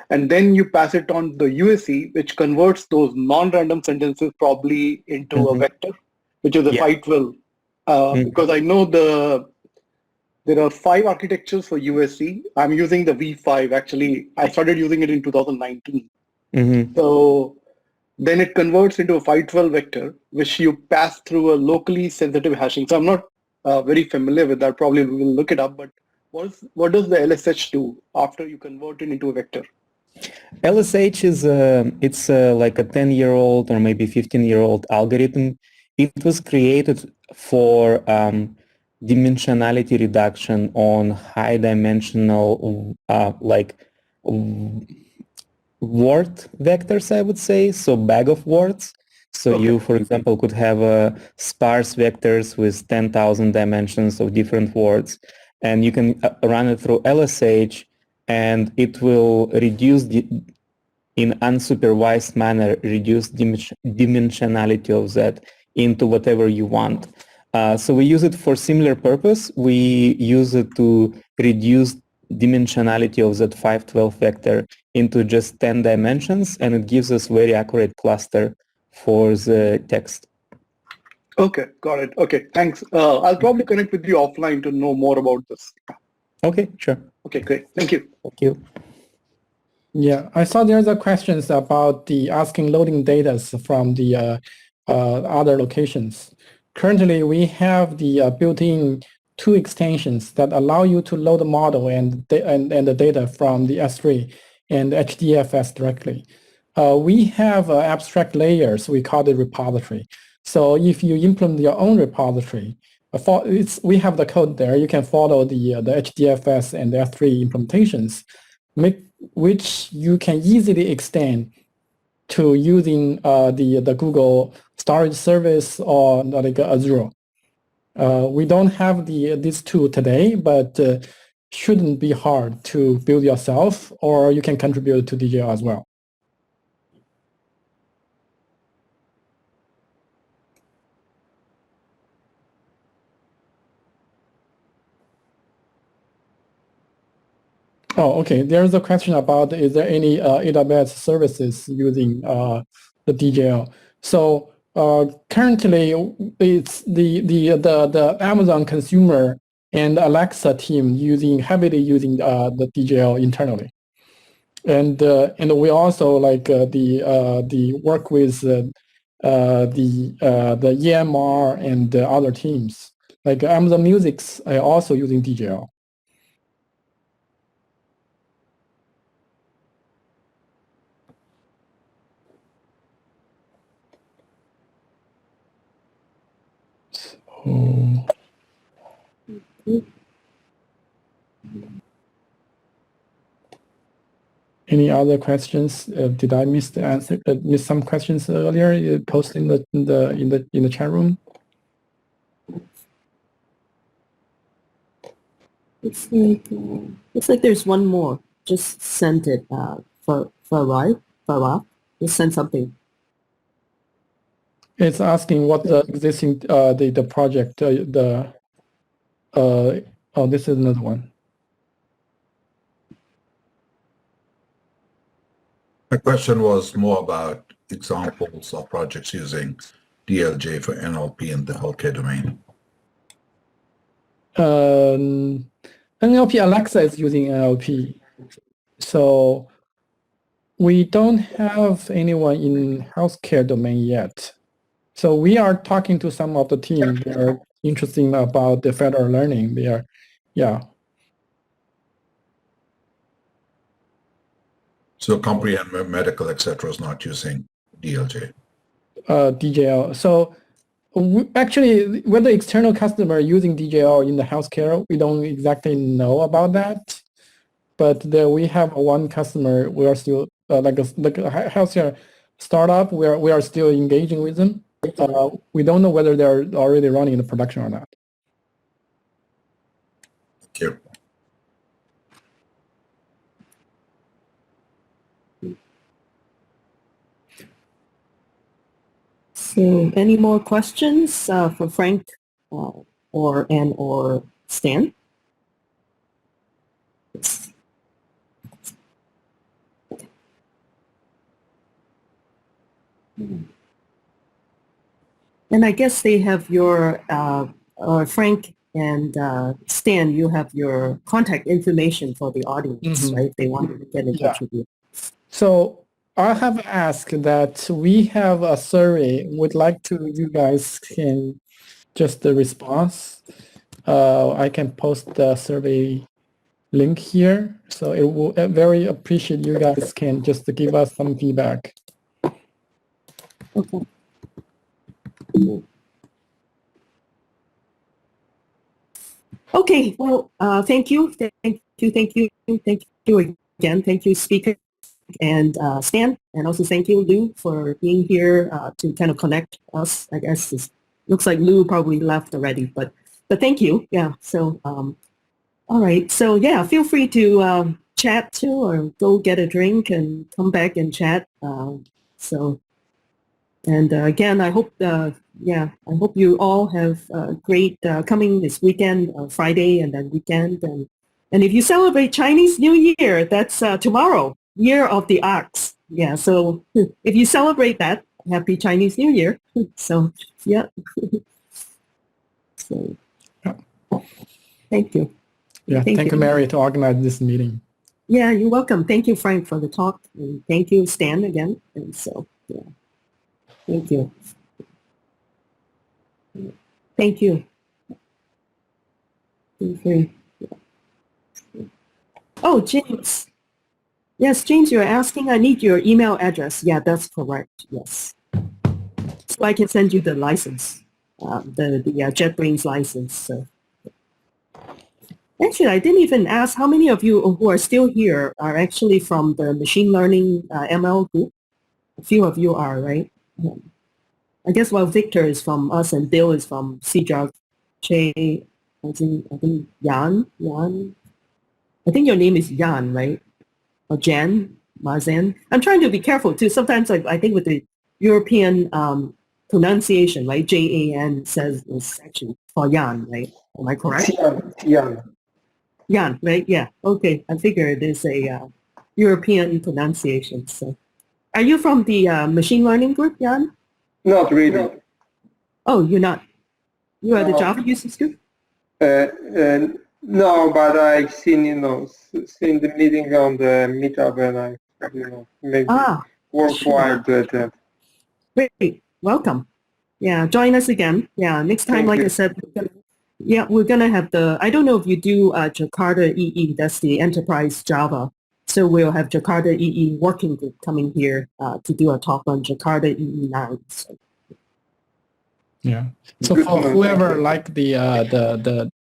And then you pass it on the USC, which converts those non-random sentences probably into a vector, which is the Yeah. 512. Because I know there are 5 architectures for USC. I'm using the V5. Actually, I started using it in 2019. So then it converts into a 512 vector, which you pass through a locally sensitive hashing. So I'm not very familiar with that. Probably we will look it up. But what does the LSH do after you convert it into a vector? LSH is it's like a 10-year-old or maybe 15-year-old algorithm. It was created for dimensionality reduction on high dimensional word vectors, I would say, so bag of words. So you, for example, could have sparse vectors with 10,000 dimensions of different words, and you can run it through LSH, and it will reduce in unsupervised manner, reduce dimensionality of that into whatever you want. So we use it for similar purpose. We use it to reduce dimensionality of that 512 vector into just 10 dimensions, and it gives us very accurate cluster for the text. Okay, got it. Okay, thanks. I'll probably connect with you offline to know more about this. Okay, sure. Okay, great. Thank you. Thank you. Yeah, I saw there's a questions about the asking loading data from the other locations. Currently, we have the built-in 2 extensions that allow you to load the model and the data from the S3 and HDFS directly. We have abstract layers. We call it repository. So if you implement your own repository, we have the code there. You can follow the HDFS and the S3 implementations, which you can easily extend to using the Google storage service or like Azure. We don't have these 2 today, but shouldn't be hard to build yourself, or you can contribute to DJL as well. Oh, okay. There's a question about, is there any AWS services using the DJL? So currently, it's the Amazon consumer and Alexa team heavily using the DJL internally, and we also like the work with the EMR and the other teams. Like Amazon Music's also using DJL. Any other questions? Did I miss the answer? Miss some questions earlier? Posted in the chat room. It's like there's one more. Just send it for Farah. Just send something. It's asking what the existing the project oh, this is another one. My question was more about examples of projects using DLJ for NLP in the healthcare domain. NLP Alexa is using NLP. So we don't have anyone in healthcare domain yet. So we are talking to some of the team. They are interested about the federal learning. They are, yeah. So Comprehend Medical, etc., is not using DLJ. DJL. So actually, whether external customer using DJL in the healthcare, we don't exactly know about that. But there we have one customer. We are still like a healthcare startup. We are still engaging with them. We don't know whether they're already running in the production or not. Thank you. So any more questions for Frank or Stan? Yes. And I guess they have your, Frank and Stan, you have your contact information for the audience, right? They want to get in touch with you. So I have asked that we have a survey. Would like to, you guys can just the response. I can post the survey link here. So it will very appreciate you guys can just give us some feedback. Okay. Okay, well, thank you again. Thank you, speaker and Stan, and also thank you, Lou, for being here to kind of connect us. I guess it looks like Lou probably left already, but thank you. Yeah, so, all right. So yeah, feel free to chat too, or go get a drink and come back and chat. And again, I hope, I hope you all have great coming this weekend, Friday and then weekend. And if you celebrate Chinese New Year, that's tomorrow, Year of the Ox. Yeah, so if you celebrate that, happy Chinese New Year. So, yeah. So, thank you. Yeah, thank you, Mary, to organize this meeting. Yeah, you're welcome. Thank you, Frank, for the talk. And thank you, Stan, again. And so, yeah. Thank you. Thank you. Oh, James. Yes, James, you're asking, I need your email address. Yeah, that's correct. Yes. So I can send you the license, the JetBrains license. So. Actually, I didn't even ask how many of you who are still here are actually from the machine learning ML group. A few of you are, right? I guess Victor is from us and Bill is from CJOG. I think Jan. I think your name is Jan, right? Or Jan, Mazen. I'm trying to be careful too. Sometimes I think with the European pronunciation, right? Jan says it's actually for Jan, right? Am I correct? Jan, right? Yeah. Okay. I figure it is a European pronunciation. So, are you from the machine learning group, Jan? Not really. Oh, you're not. You are the Java users group? No, but I've seen, seen the meeting on the meetup and I, maybe worthwhile to attend. Great. Welcome. Yeah, join us again. Yeah, next time, Thank like you. I said, we're going to have I don't know if you do Jakarta EE, that's the enterprise Java. So we'll have Jakarta EE working group coming here to do a talk on Jakarta EE 9. So. Yeah. So for whoever like the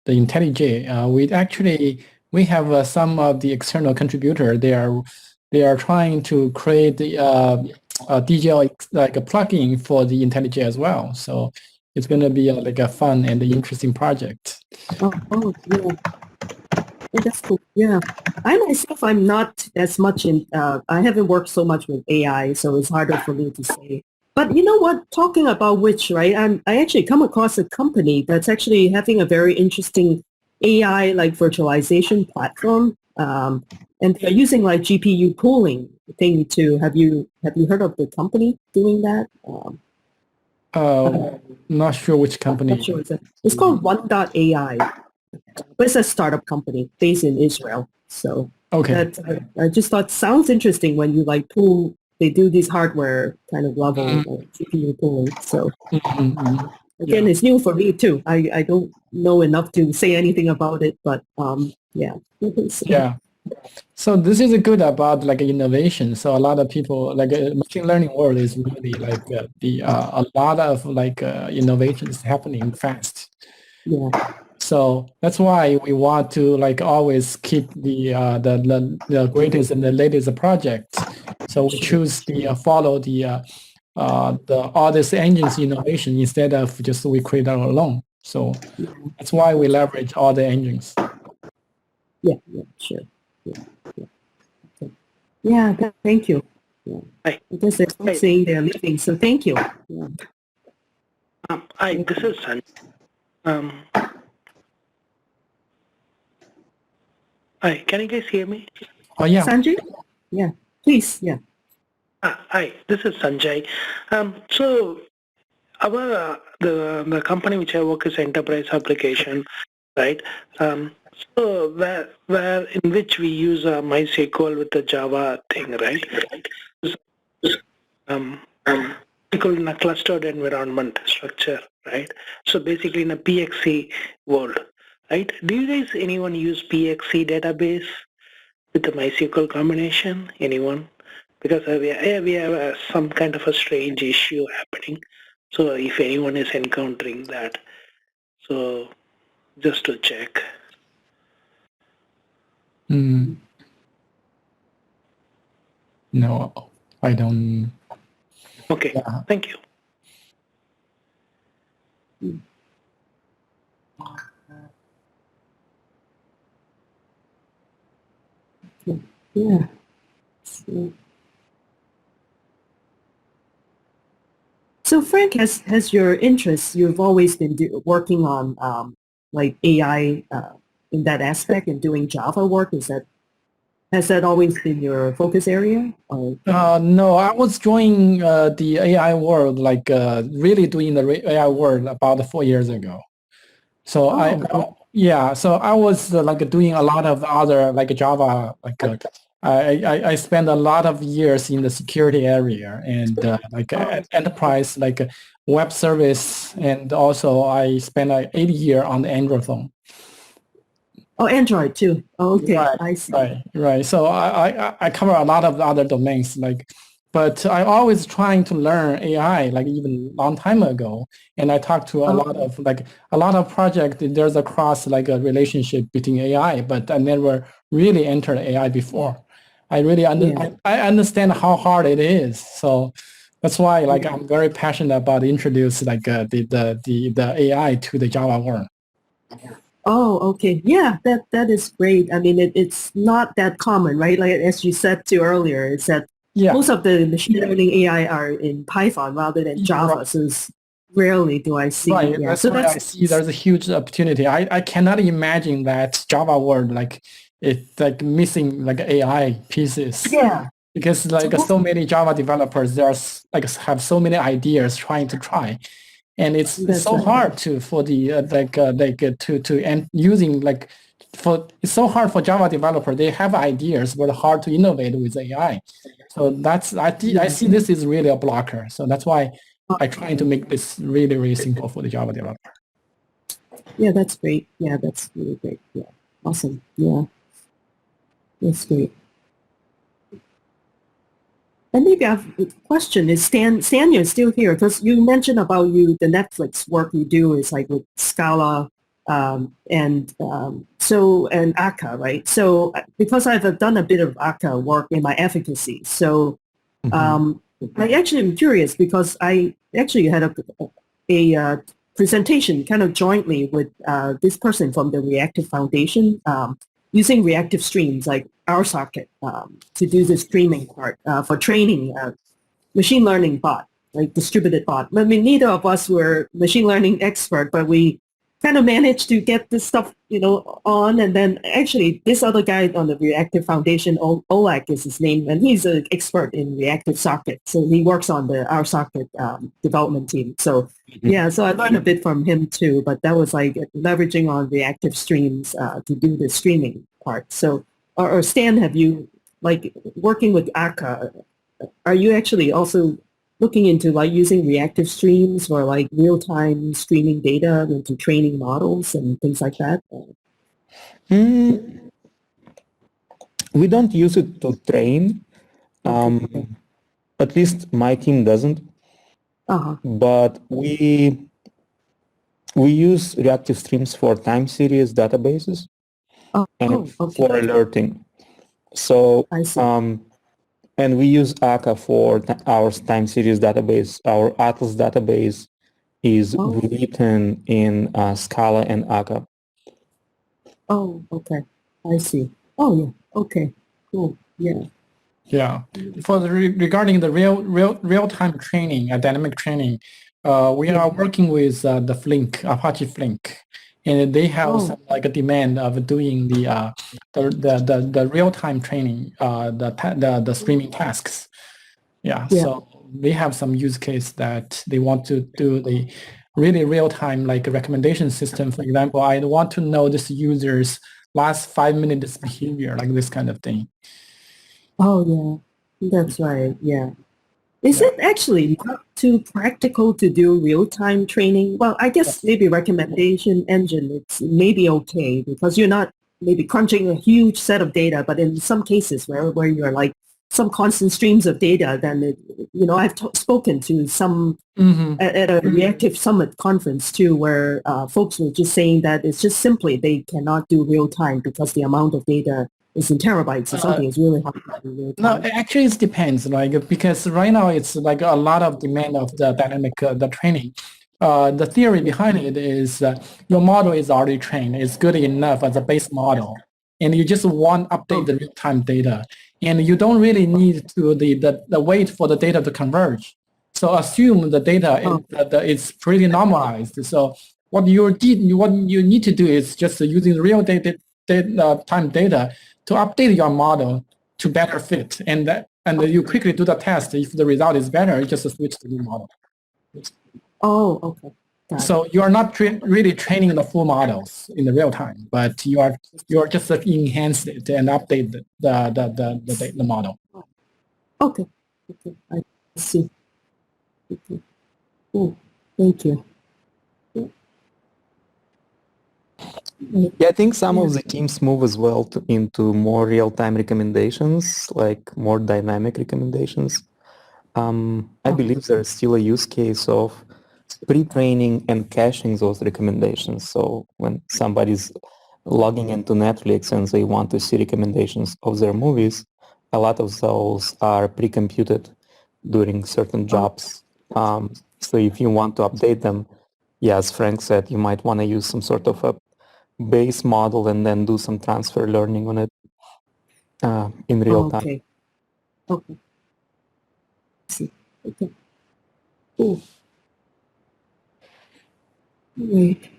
IntelliJ, we have some of the external contributor. They are trying to create the DGL like a plugin for the IntelliJ as well. So it's going to be like a fun and interesting project. Oh yeah. Oh, that's cool. Yeah. I myself, I'm not as much in, I haven't worked so much with AI, so it's harder for me to say. But you know what, talking about which, right, I actually come across a company that's actually having a very interesting AI like virtualization platform. and they're using like GPU pooling thing too. Have you heard of the company doing that? Not sure which company. Not sure. It's called One.ai, but it's a startup company based in Israel. So Okay. that I just thought sounds interesting when you like pool. They do these hardware kind of level GPU pooling. So again, it's new for me too. I don't know enough to say anything about it, but yeah. Yeah. So this is good about like innovation. So a lot of people like machine learning world is really like a lot of like innovations happening fast. Yeah. So that's why we want to like always keep the greatest and the latest projects. So we choose the follow the all this engines innovation instead of just we create our own. So that's why we leverage all the engines. Yeah, sure. Yeah, thank you. Yeah. Hi. I guess they're saying they're leaving, so thank you. Yeah. Hi, this is Sanjay. Hi, can you guys hear me? Oh yeah. Sanjay? Yeah, please, yeah. Hi, this is Sanjay. So our the company which I work is enterprise application, right? So where in which we use MySQL with the Java thing, right? SQL in a clustered environment structure, right? So basically in a PXE world, right? Do you guys anyone use PXE database with the MySQL combination? Anyone? Because we have some kind of a strange issue happening. So if anyone is encountering that, so just to check. No, I don't. Okay, Yeah. thank you. Yeah. So Frank, has your interest, you've always been working on like AI in that aspect and doing Java work, has that always been your focus area? Or? No, I was joining the AI world, like really doing the AI world about 4 years ago. So so I was like doing a lot of other like Java, like I spent a lot of years in the security area and like enterprise, like web service, and also I spent like 8 years on the Android phone. Oh, Android too. Oh, okay, Right, I see. Right. So I cover a lot of other domains, like, but I always trying to learn AI, like even long time ago. And I talked to a lot of projects. There's a cross like a relationship between AI, but I never really entered AI before. I really I understand how hard it is. So that's why like I'm very passionate about introduce like the AI to the Java world. Oh, okay. Yeah, that is great. I mean, it's not that common, right? Like as you said too earlier, it's that most of the machine learning AI are in Python rather than Java. So it's rarely do I see. Right. Yeah. That's So why I see there's a huge opportunity. I cannot imagine that Java world like it's like missing like AI pieces. Yeah. Because like so many Java developers, there's like have so many ideas trying to try. And it's so hard to for the using like it's so hard for Java developer. They have ideas, but hard to innovate with AI. So that's I see this is really a blocker. So that's why I try to make this really really simple for the Java developer. Yeah, that's great. Yeah, that's really great. Yeah, awesome. Yeah, that's great. And maybe I have a question. Is Stan, you're still here? Because you mentioned about the Netflix work you do is like with Scala and Akka, right? So because I've done a bit of Akka work in my efficacy, so I actually am curious because I actually had a presentation kind of jointly with this person from the Reactive Foundation using reactive streams like our socket to do the streaming part for training machine learning bot, like distributed bot. I mean, neither of us were machine learning expert, but we kind of managed to get this stuff, on. And then actually this other guy on the Reactive Foundation, Oleg is his name, and he's an expert in reactive socket. So he works on our socket development team. So yeah, so I learned a bit from him too, but that was like leveraging on reactive streams to do the streaming part. So, or Stan, have you, like working with Akka, are you actually also looking into like using reactive streams for like real-time streaming data into training models and things like that? We don't use it to train. At least my team doesn't. But we use reactive streams for time series databases and for alerting. So I see. and we use Akka for our time series database. Our Atlas database is written in Scala and Akka. Oh, okay. I see. Oh, yeah. Okay. Cool. Yeah. Yeah. For regarding the real-time training, dynamic training, we are working with the Flink, Apache Flink, and they have some, like a demand of doing the real-time training, the streaming tasks. Yeah. So they have some use case that they want to do the really real-time, like a recommendation system. For example, I want to know this user's last 5 minutes behavior, like this kind of thing. Oh, yeah. That's right. Yeah. Is it actually not too practical to do real-time training? Well, I guess maybe recommendation engine, it's maybe okay because you're not maybe crunching a huge set of data, but in some cases where you're like some constant streams of data, then I've spoken to some at a Reactive Summit conference too, where folks were just saying that it's just simply they cannot do real-time because the amount of data is in terabytes, so something is really hard to do real time. No, actually it depends, like, because right now it's like a lot of demand of the dynamic, the training. The theory behind it is your model is already trained, it's good enough as a base model, and you just want to update the real-time data, and you don't really need to the wait for the data to converge. So assume the data is pretty normalized. So what you need to do is just using real time data to update your model to better fit, and you quickly do the test. If the result is better, you just switch to the new model. Oh, okay. So you are not really training the full models in the real time, but you are just enhance it and update the model. Okay. Okay. I see. Okay. Cool. Thank you. Yeah, I think some of the teams move as well into more real-time recommendations, like more dynamic recommendations. I believe there's still a use case of pre-training and caching those recommendations. So when somebody's logging into Netflix and they want to see recommendations of their movies, a lot of those are pre-computed during certain jobs. So if you want to update them, as Frank said, you might want to use some sort of a base model and then do some transfer learning on it in real time. Okay. Okay. See. Okay. Cool. Wait.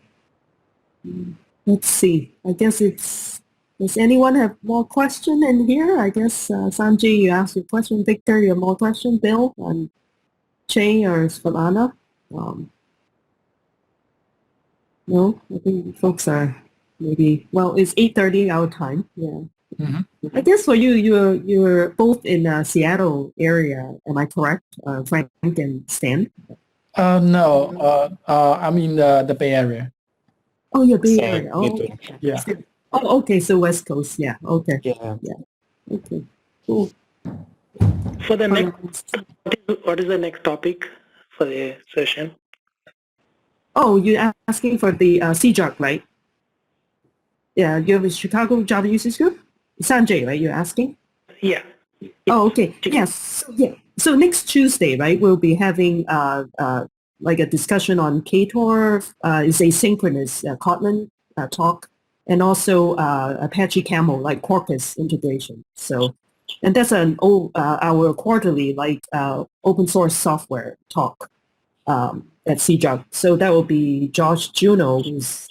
Let's see. I guess does anyone have more question in here? I guess Sanjay, you asked your question. Victor, you have more question? Bill and Che or Svalana? No, I think folks are maybe, well, it's 8:30 our time. Yeah. I guess for you're both in Seattle area. Am I correct, Frank and Stan? No, I'm in the Bay Area. Oh, you're Bay Area. Oh, okay. Yeah. Oh, okay. So West Coast. Yeah. Okay. Yeah. Okay. Cool. For the next, what is the next topic for the session? Oh, you're asking for the CJARC, right? Yeah, you have a Chicago Java Users Group? Sanjay, right? You're asking? Yeah. Oh, okay. Yes. Yeah. So next Tuesday, right, we'll be having like a discussion on KTOR, is asynchronous Kotlin talk, and also Apache Camel, like Corpus integration. So, and that's our quarterly like open source software talk. at C-Java. So that will be Josh Juno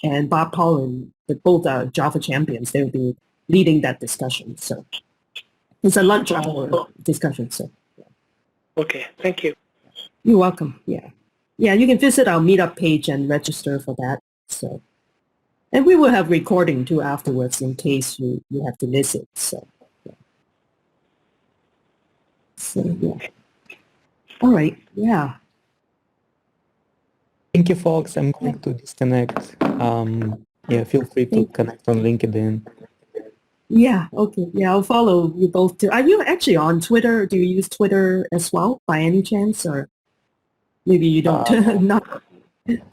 and Bob Collin, both are Java champions. They will be leading that discussion. So it's a lunch hour discussion. So Okay, thank you. you're welcome. Yeah. Yeah, you can visit our meetup page and register for that. So, and we will have recording too afterwards in case you have to miss it. So, yeah. So, yeah. All right. Yeah. Thank you, folks. I'm going to disconnect. Yeah, feel free to connect on LinkedIn. Yeah. Okay. Yeah, I'll follow you both too. Are you actually on Twitter? Do you use Twitter as well by any chance, or maybe you don't?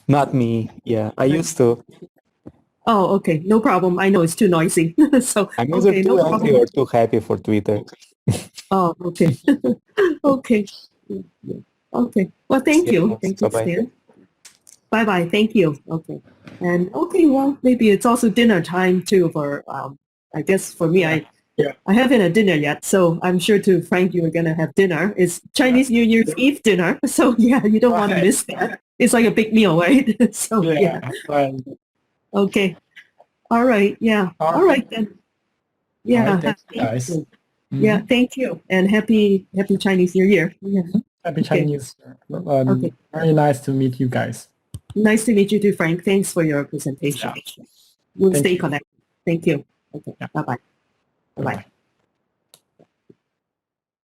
Not me. Yeah, I used to. Oh, okay. No problem. I know it's too noisy. So I'm either okay, too no angry problem. or too happy for Twitter. Oh, okay. Okay. Okay. Well, thank you. Thank you, Bye-bye. Stan. Bye-bye. Thank you. Okay. And okay, well, maybe it's also dinner time too for, I guess for me, I haven't had dinner yet, so I'm sure to Frank, you are going to have dinner. It's Chinese New Year's Eve dinner. So yeah, you don't want to miss that. It's like a big meal, right? So yeah. Right. Okay. All right. Yeah. All right then. Yeah. All right, thank you, guys. Yeah. Thank you. And happy Chinese New Year. Yeah. Happy Chinese New Year. Okay. Very nice to meet you guys. Nice to meet you too, Frank. Thanks for your presentation. We'll stay connected. Thank you. Okay. Bye-bye. Bye-bye.